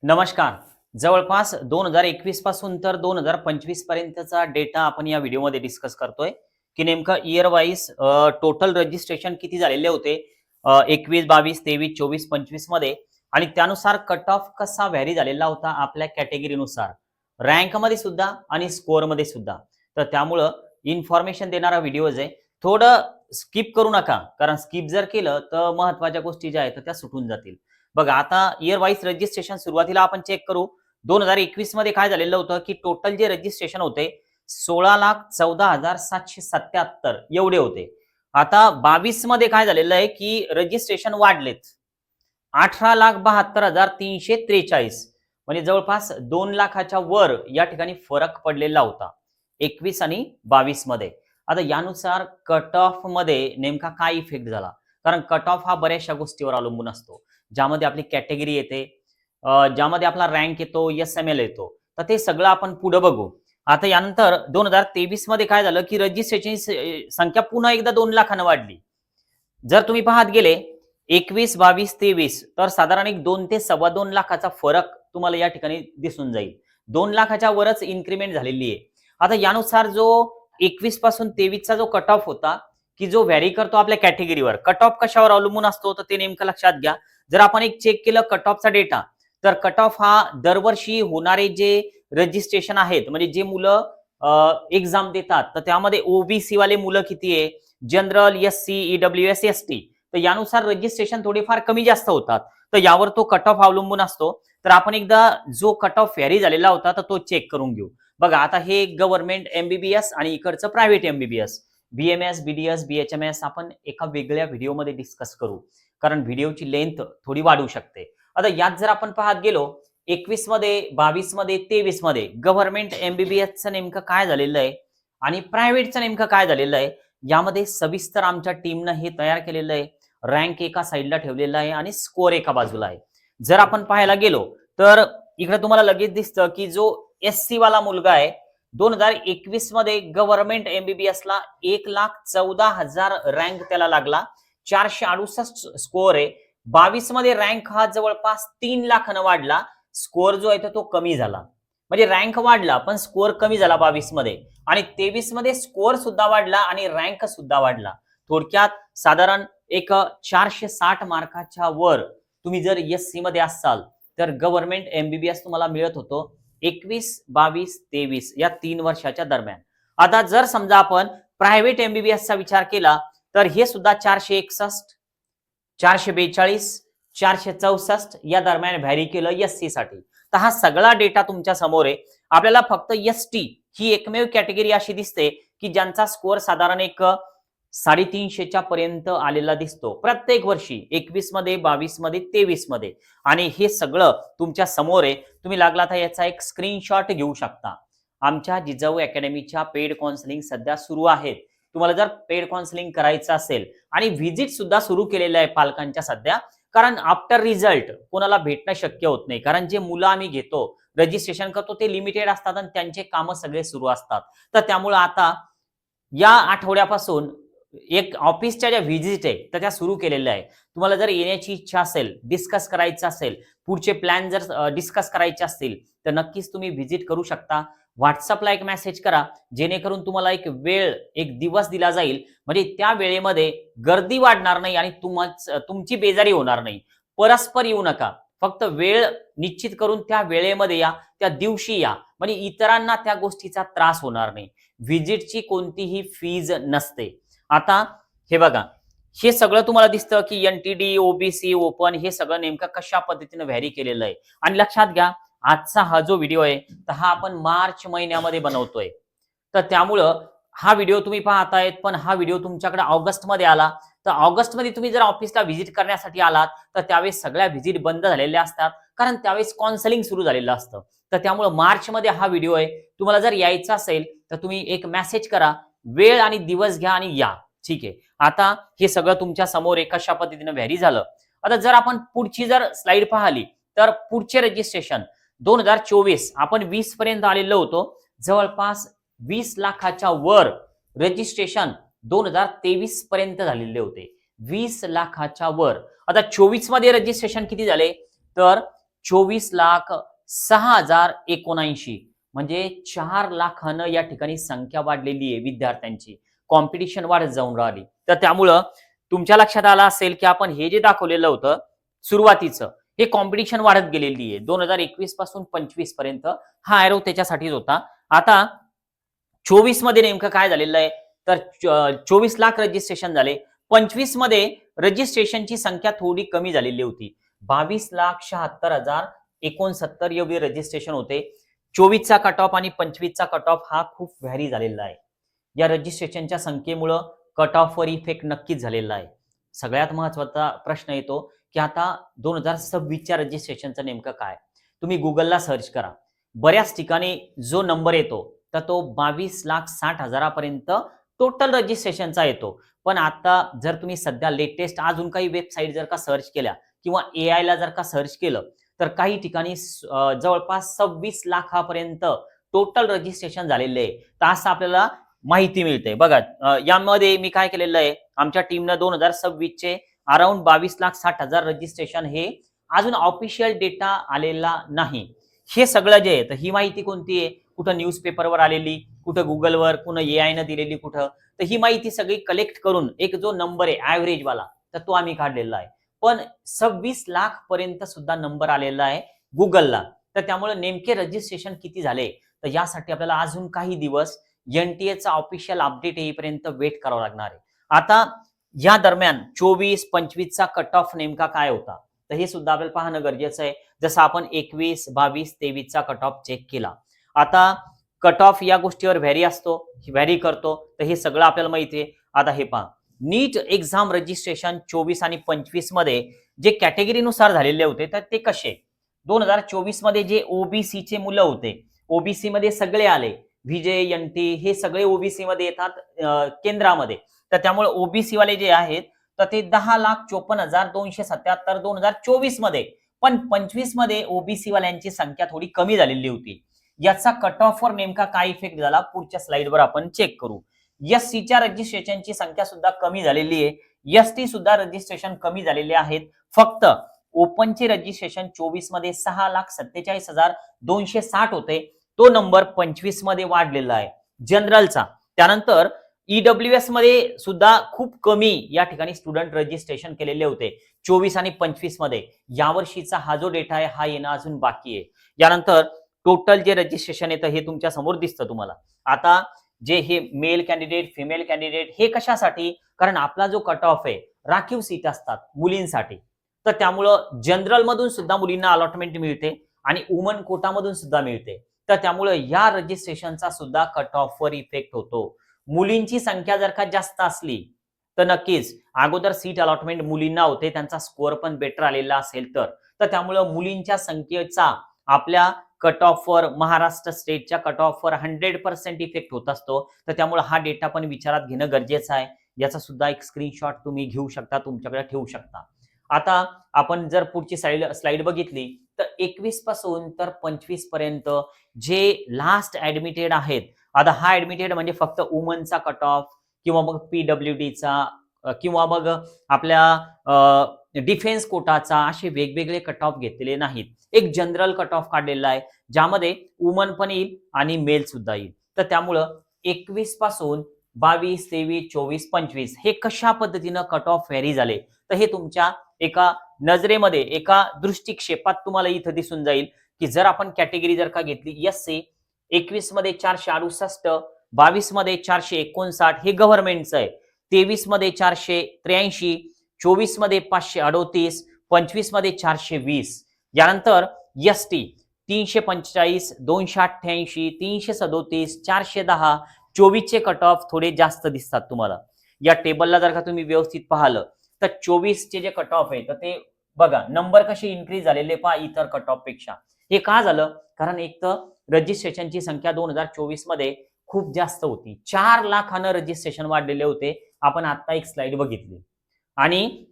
नमस्कार. जवळपास 2021 पासून तर 2025 पर्यंतचा डेटा आपण या व्हिडिओमध्ये डिस्कस करतोय, की नेमकं इयर वाईज टोटल रजिस्ट्रेशन किती झालेले होते 21, 22, 23, 24, 25 मध्ये आणि त्यानुसार कट ऑफ कसा व्हॅरी झालेला होता आपल्या कॅटेगरीनुसार, रँकमध्ये सुद्धा आणि स्कोअरमध्ये सुद्धा. तर त्यामुळं इन्फॉर्मेशन देणारा व्हिडिओज आहे. थोडं स्किप करू नका, कारण स्किप जर केलं तर महत्त्वाच्या गोष्टी ज्या आहेत त्या सुटून जातील. बघा आता इयर वाईज रजिस्ट्रेशन सुरुवातीला आपण चेक करू. 2021 मध्ये काय झालेलं होतं, की टोटल जे रजिस्ट्रेशन होते 16,14,777 एवढे होते. आता 22 मध्ये काय झालेलं आहे, की रजिस्ट्रेशन वाढलेत. 18,72,343 म्हणजे जवळपास 2 लाखाच्या वर या ठिकाणी फरक पडलेला होता 21 आणि 22 मध्ये. आता यानुसार कट ऑफ मध्ये नेमका काय इफेक्ट झाला? कारण कट ऑफ हा बऱ्याचशा गोष्टीवर अवलंबून असतो. ज्यामध्ये आपली कॅटेगरी येते, ज्यामध्ये आपला रँक येतो, एस-एम-एल येतो. तर ते सगळं आपण पुढे बघू. आता यानंतर 2023 मध्ये काय झालं, की रजिस्ट्रेशनची संख्या पुन्हा एकदा 2 लाखानं वाढली. जर तुम्ही पाहत गेले 21, 22, 23 तर साधारण एक 2 ते 2.25 लाखाचा फरक तुम्हाला या ठिकाणी दिसून जाईल. 2 लाखाच्या वरच इन्क्रिमेंट झालेली आहे. आता यानुसार जो 21 पासून 23 चा जो कट ऑफ होता, की जो व्हॅरी करतो आपल्या कॅटेगरीवर. कट ऑफ कशावर अवलंबून असतो तर ते नेमकं लक्षात घ्या. जर आपण एक चेक केलं कट ऑफचा डेटा, तर कट ऑफ हा दरवर्षी होणारे जे रजिस्ट्रेशन आहेत, म्हणजे जे मुलं एक्झाम देतात, तर त्यामध्ये ओबीसी वाले मुलं किती आहे, जनरल, एससी, ईडब्ल्यूएस, एसटी, तर यानुसार रजिस्ट्रेशन थोडेफार कमी जास्त होतात. तर यावर तो कट ऑफ अवलंबून असतो. तर आपण एकदा जो कट ऑफ व्हॅरी झालेला होता तर तो चेक करून घेऊ. बघा आता हे गव्हर्नमेंट एमबीबीएस आणि इकडचं private MBBS, BMS, BDS, BHMS आपण एका वेगळ्या व्हिडिओमध्ये डिस्कस करू, कारण व्हिडिओची लेंथ थोडी वाढू शकते. आता यात जर आपण पाहत गेलो 21 मध्ये, 22 मध्ये, 23 मध्ये गव्हर्नमेंट एमबीबीएसचं नेमकं काय झालेलं आहे आणि प्रायव्हेटचं नेमकं काय झालेलं आहे, यामध्ये सविस्तर आमच्या टीमनं हे तयार केलेलं आहे. रँक एका साईडला ठेवलेला आहे आणि स्कोअर एका बाजूला आहे. जर आपण पाहायला गेलो तर इकडे तुम्हाला लगेच दिसतं, की जो एससी वाला मुलगा आहे 2021 मध्ये गव्हर्नमेंट एमबीबीएसला 1,14,000 रँक त्याला लागला. 468 स्कोअर आहे. 22 मध्ये रँक हा जवळपास 3 लाखानं वाढला. स्कोअर जो आहे तो कमी झाला. म्हणजे रँक वाढला पण स्कोअर कमी झाला 22 मध्ये आणि 23 मध्ये स्कोअर सुद्धा वाढला आणि रँक सुद्धा वाढला. थोडक्यात साधारण एक 460 मार्काच्या वर तुम्ही जर एससी मध्ये असाल तर गव्हर्नमेंट एमबीबीएस तुम्हाला मिळत होतो 21, 22, 23 या 3 वर्षाच्या दरम्यान. आता जर समजा आपण प्रायव्हेट एमबीबीएसचा विचार केला तर हे सुद्धा 461, 442, 464 या दरम्यान व्हॅरी केलं एससी साठी. तर हा सगळा डेटा तुमच्या समोर आहे. आपल्याला फक्त एसटी ही एकमेव कॅटेगरी अशी दिसते, की ज्यांचा स्कोअर साधारण एक 350च्या पर्यंत आलेला दिसतो प्रत्येक वर्षी 21 मध्ये, 22 मध्ये, 23 मध्ये. आणि हे सगळं तुमच्या समोर आहे. तुम्ही लागला तर याचा एक स्क्रीनशॉट घेऊ शकता. आमच्या जिजाऊ अकॅडमीच्या पेड काउन्सिलिंग सध्या सुरू आहेत. तुम्हाला जर पेड काउन्सिलिंग करायचं असेल आणि व्हिजिट सुद्धा सुरू केलेलं आहे पालकांच्या सध्या, कारण आफ्टर रिझल्ट कोणाला भेटणं शक्य होत नाही. कारण जे मुलं आम्ही घेतो, रजिस्ट्रेशन करतो ते लिमिटेड असतात आणि त्यांचे कामं सगळे सुरू असतात. तर त्यामुळे आता या आठवड्यापासून एक ऑफिसच्या ज्या व्हिजिट आहे तर त्या सुरू केलेल्या आहे. तुम्हाला जर येण्याची इच्छा असेल, डिस्कस करायचं असेल, पुढचे प्लॅन जर डिस्कस करायचे असतील तर नक्कीच तुम्ही व्हिजिट करू शकता. व्हॉट्सअपला एक मेसेज करा, जेणेकरून तुम्हाला एक वेळ, एक दिवस दिला जाईल. म्हणजे त्या वेळेमध्ये गर्दी वाढणार नाही आणि तुमची बेजारी होणार नाही. परस्पर येऊ नका. फक्त वेळ निश्चित करून त्या वेळेमध्ये या, त्या दिवशी या. म्हणजे इतरांना त्या गोष्टीचा त्रास होणार नाही. व्हिजिटची कोणतीही फीज नसते. आता हे बघा, हे सगळं तुम्हाला दिसतं, की एनटीडी, ओबीसी, ओपन हे सगळं नेमकं कशा पद्धतीने व्हॅरी केलेलं आहे. आणि लक्षात घ्या, आजचा हा जो व्हिडिओ आहे तर हा आपण मार्च महिन्यामध्ये बनवतोय. तर त्यामुळं हा व्हिडिओ तुम्ही पाहतायत, पण हा व्हिडिओ तुमच्याकडे ऑगस्टमध्ये आला. तर ऑगस्टमध्ये तुम्ही जर ऑफिसला व्हिजिट करण्यासाठी आलात तर त्यावेळेस सगळ्या व्हिजिट बंद झालेल्या असतात, कारण त्यावेळेस काउन्सिलिंग सुरू झालेलं असतं. तर त्यामुळं मार्चमध्ये हा व्हिडिओ आहे. तुम्हाला जर यायचं असेल तर तुम्ही एक मेसेज करा, वेळ आणि दिवस घ्या आणि या. ठीक आहे. आता हे सगळं तुमच्या समोर आहे कशा पद्धतीने व्हॅरी झालं. आता जर आपण पुढची जर स्लाइड पाहिली तर पुढचे रजिस्ट्रेशन 2024 आपण 20 पर्यंत आलेलो होतो. जवळपास 20 लाखाच्या वर रजिस्ट्रेशन 2023 पर्यंत झालेले होते. 20 लाखाच्या वर. आता 24 मध्ये रजिस्ट्रेशन किती झाले तर 24,06,079 म्हणजे 4 लाखानं या ठिकाणी संख्या वाढलेली आहे विद्यार्थ्यांची. कॉम्पिटिशन वाढत जाऊन राहिली. तर त्यामुळं तुमच्या लक्षात आलं असेल की आपण हे जे दाखवलेलं होतं सुरुवातीचं, हे कॉम्पिटिशन वाढत गेलेली आहे. 2021 पासून 25 पर्यंत हा एरो त्याच्यासाठीच होता. आता 24 मध्ये नेमकं काय झालेलं आहे, तर 24 लाख रजिस्ट्रेशन झाले. 25 मध्ये रजिस्ट्रेशनची संख्या थोडी कमी झालेली होती. 22,76,069 एवढे रजिस्ट्रेशन होते. 24 चा कट ऑफ आणि 25 चा कट ऑफ हा खूप व्हॅरी झालेला आहे. या रजिस्ट्रेशनच्या संख्येमुळं कट ऑफवर इफेक्ट नक्कीच झालेला आहे. सगळ्यात महत्त्वाचा प्रश्न येतो की आता 2026 च्या रजिस्ट्रेशनचं नेमकं काय? तुम्ही Googleला सर्च करा. बऱ्याच ठिकाणी जो नंबर येतो तर तो 22,60,000 पर्यंत टोटल रजिस्ट्रेशनचा येतो. पण आता जर तुम्ही सध्या लेटेस्ट अजून काही वेबसाईट जर का सर्च केल्या किंवा AI ला जर का सर्च केलं तर काही ठिकाणी जवळपास 26 लाखापर्यंत टोटल रजिस्ट्रेशन झालेले आहे. तर असं आपल्याला माहिती मिळते. बघा यामध्ये मी काय केलेलं आहे, आमच्या टीमनं 2026 चे अराउंड 22,60,000 रजिस्ट्रेशन हे अजून ऑफिशियल डेटा आलेला नाही. हे सगळं जे आहे तर ही माहिती कोणती आहे, कुठं न्यूजपेपरवर आलेली, कुठं गुगलवर, कुठं AI न दिलेली कुठं, तर ही माहिती सगळी कलेक्ट करून एक जो नंबर आहे ऍव्हरेज वाला तर तो आम्ही काढलेला आहे. पण 26 लाख पर्यंत सुद्धा नंबर आलेला आहे गुगलला. तर त्यामुळे नेमके रजिस्ट्रेशन किती झाले तर यासाठी आपल्याला अजून काही दिवस NTA ऑफिशियल अपडेट येईपर्यंत वेट करावं लागणार आहे. आता या दरम्यान 24-25 चा कट ऑफ नेमका काय होता तर हे सुद्धा आपल्याला पाहणं गरजेचं आहे. जसं आपण 21, 22, 23 चा कट ऑफ चेक केला. आता कट ऑफ या गोष्टीवर व्हॅरी करतो तर हे सगळं आपल्याला माहिती आहे. आता हे पहा, नीट एक्झाम रजिस्ट्रेशन 24 आणि 25 मध्ये जे कॅटेगरीनुसार झालेले होते तर ते कसे, 2024 मध्ये जे ओबीसी चे मुलं होते, ओबीसी मध्ये सगळे आले, व्हीजे NT हे सगळे ओबीसी मध्ये येतात केंद्रामध्ये. तर त्यामुळे ओबीसी वाले जे आहेत तर ते 10,54,277 2024 मध्ये. पण 25 मध्ये ओबीसी वाल्यांची संख्या थोडी कमी झालेली होती. याचा कट ऑफ वर नेमका काय इफेक्ट झाला पुढच्या स्लाइडवर आपण चेक करू. SC च्या रजिस्ट्रेशनची संख्या सुद्धा कमी झालेली आहे. ST सुद्धा रजिस्ट्रेशन कमी झालेले आहेत. फक्त ओपनचे रजिस्ट्रेशन 24 मध्ये 6,47,260 होते. तो नंबर 25 मध्ये वाढलेला आहे जनरलचा. त्यानंतर EWS मध्ये सुद्धा खूप कमी या ठिकाणी स्टुडंट रजिस्ट्रेशन केलेले होते 24 आणि 25 मध्ये. यावर्षीचा हा जो डेटा आहे हा येणं अजून बाकी आहे. यानंतर टोटल जे रजिस्ट्रेशन येतं हे तुमच्या समोर दिसतं तुम्हाला. आता जे हे मेल कॅन्डिडेट, फिमेल कॅन्डिडेट हे कशासाठी, कारण आपला जो कट ऑफ आहे राखीव सीट असतात मुलींसाठी. तर त्यामुळं जनरल मधून सुद्धा मुलींना अलॉटमेंट मिळते आणि वुमन कोटामधून सुद्धा मिळते. तर त्यामुळे या रजिस्ट्रेशनचा सुद्धा कट ऑफवर इफेक्ट होतो. मुलींची संख्या जर का जास्त असली तर नक्कीच अगोदर सीट अलॉटमेंट मुलींना होते, त्यांचा स्कोअर पण बेटर आलेला असेल तर त्यामुळे मुलींच्या संख्येचा आपल्या कट ऑफवर, महाराष्ट्र स्टेटच्या कट ऑफवर 100% इफेक्ट होत असतो. तर त्यामुळे हा डेटा पण विचारात घेणं गरजेचं आहे. याचा सुद्धा एक स्क्रीनशॉट तुम्ही घेऊ शकता, तुमच्याकडे ठेवू शकता. आता आपण जर पुढची स्लाइड बघितली तर 21 पासून तर 25 पर्यंत जे लास्ट ऍडमिटेड आहेत. आता हा ऍडमिटेड म्हणजे फक्त वुमनचा कट ऑफ किंवा मग PWDचा किंवा मग आपल्या डिफेन्स कोटाचा असे वेगवेगळे कट ऑफ घेतलेले नाहीत. एक जनरल कट ऑफ काढलेला आहे ज्यामध्ये वुमन पण येईल आणि मेल सुद्धा येईल. तर त्यामुळं 21 पासून 22, 23, 24, 25 हे कशा पद्धतीनं कट ऑफ व्हॅरी झाले तर हे तुमच्या एका नजरेमध्ये, एका दृष्टिक्षेपात तुम्हाला इथं दिसून जाईल की जर आपण कॅटेगरी जर का घेतली SC 21 मध्ये 468, 22 मध्ये 459 हे गव्हर्नमेंटचं आहे, 23 मध्ये 483, 24 मध्ये 538, 25 मध्ये 420. यानंतर ST 345, 288, 337, 410, 24 चे कट ऑफ थोडे जास्त दिसतात तुम्हाला. या टेबलला जर का तुम्ही व्यवस्थित पाहिलं तर 24 चे जे कट ऑफ आहे तर ते बघा नंबर कसे इन्क्रीज झालेले पहा इतर कट ऑफ पेक्षा. हे का झालं, कारण एक तर रजिस्ट्रेशनची संख्या 2024 मध्ये खूप जास्त होती. 4 लाखानं रजिस्ट्रेशन वाढलेले होते. आपण आता एक स्लाइड बघितली आणि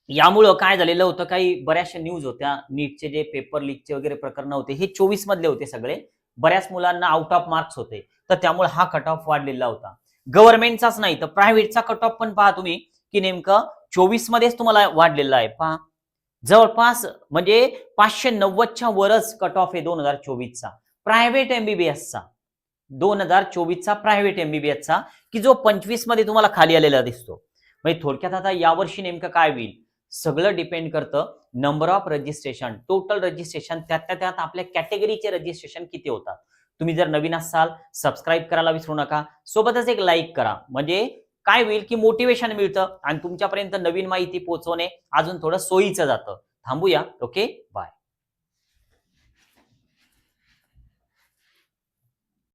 यामुळं काय झालेलं होतं, काही बऱ्याचशा न्यूज होत्या, नीटचे जे पेपर लीकचे वगैरे प्रकरण होते हे 24 मधले होते सगळे. बऱ्याच मुलांना आउट ऑफ मार्क्स होते. तर त्यामुळे हा कट ऑफ वाढलेला होता. गव्हर्नमेंटचाच नाही तर प्रायव्हेटचा कट ऑफ पण पहा तुम्ही की नेमकं 24 मध्येच तुम्हाला वाढलेला आहे. पहा जवळपास म्हणजे 590च्या वरच कट ऑफ आहे 2024चा प्रायव्हेट एमबीबीएसचा. 2024चा प्रायव्हेट एमबीबीएसचा की जो 25 मध्ये तुम्हाला खाली आलेला दिसतो. म्हणजे थोडक्यात आता यावर्षी नेमकं काय होईल सगळं डिपेंड करतं number of registration, total registration, त्यात आपल्या कॅटेगरीचे रजिस्ट्रेशन किती होतात. तुम्ही जर नवीन असाल सबस्क्राईब करायला विसरू नका, सोबतच एक लाईक करा. म्हणजे काय होईल की मोटिवेशन मिळतं आणि तुमच्यापर्यंत नवीन माहिती पोहोचवणे अजून थोडं सोयीचं जातं. थांबूया. Okay, bye.